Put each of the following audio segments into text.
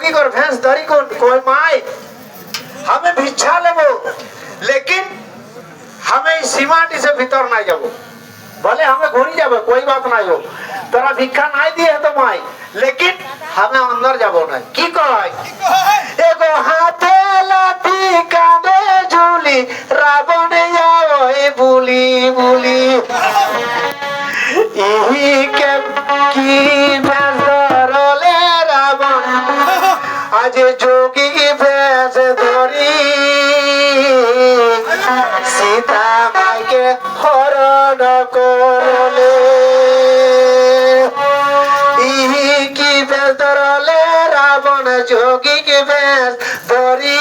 जोगी कर भैंस धरी को कोई माई हमें भिक्षा लेबो लेकिन हमें इस सीमाटी से भीतर ना जाबो भले हमें घुरी जाबो कोई बात ना हो तोरा भिक्षा नहीं दिए तो माई लेकिन हमें अंदर जाबो ना की कह एगो हाथे लाठी कांधे झूली रावण आओ ए बुली बुली यही के की भैंस धरले रावण आज जोगी की भैंस धरी सीता माई के हरण करले यही की भैंस धरले रावण जोगी की भैंस धरी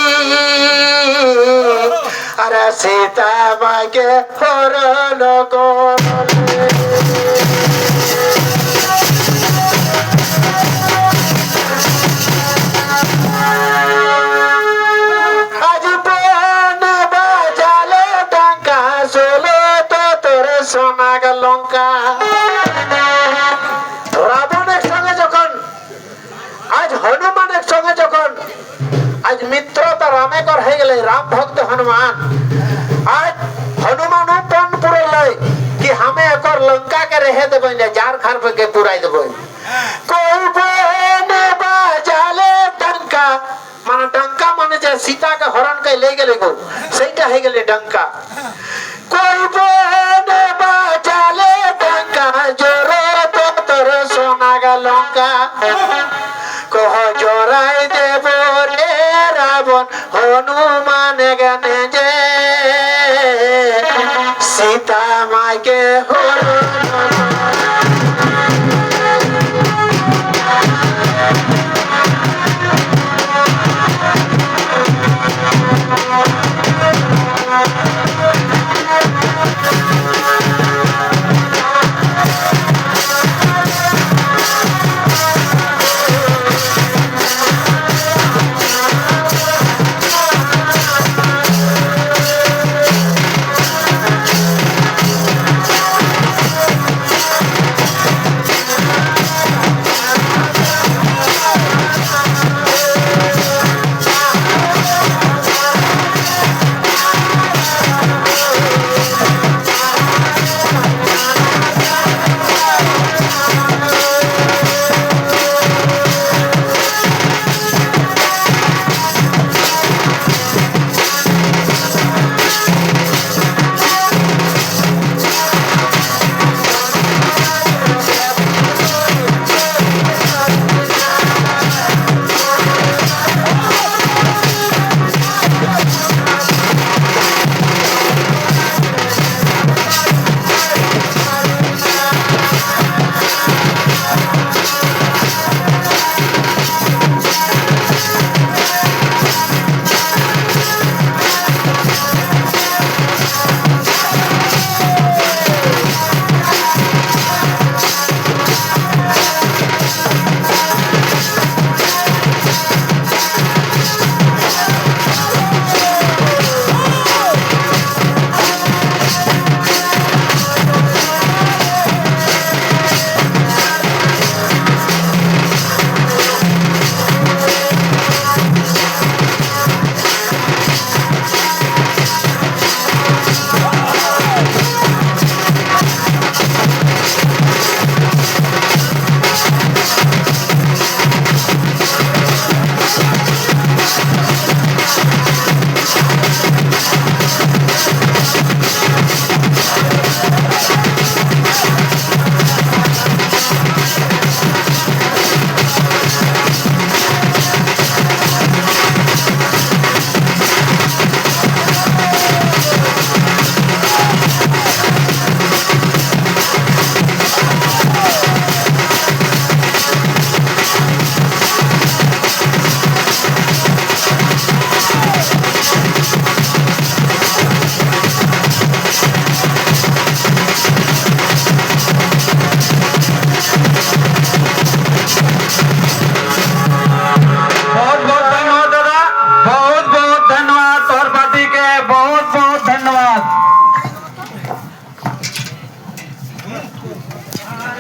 अरे सीता माई के हरण करले সোনাগ লঙ্কা রাবণ একসঙ্গে যখন আজ হনুমান একসঙ্গে যখন আজ মিত্রতা রামেকর হয়ে গেলে রাম ভক্ত হনুমান आज हनुमान पन पुरे लय कि हमें एकर लंका के रहे देबे ना जार खार पे के पुराई देबे कोई बने बाजाले डंका माने डंका माने जे सीता के हरण के ले गेले गो सेटा हे गेले डंका कोई बने बाजाले डंका जोरे तो तोर सोना गा लंका कह जोराई देबो रे रावण हनुमान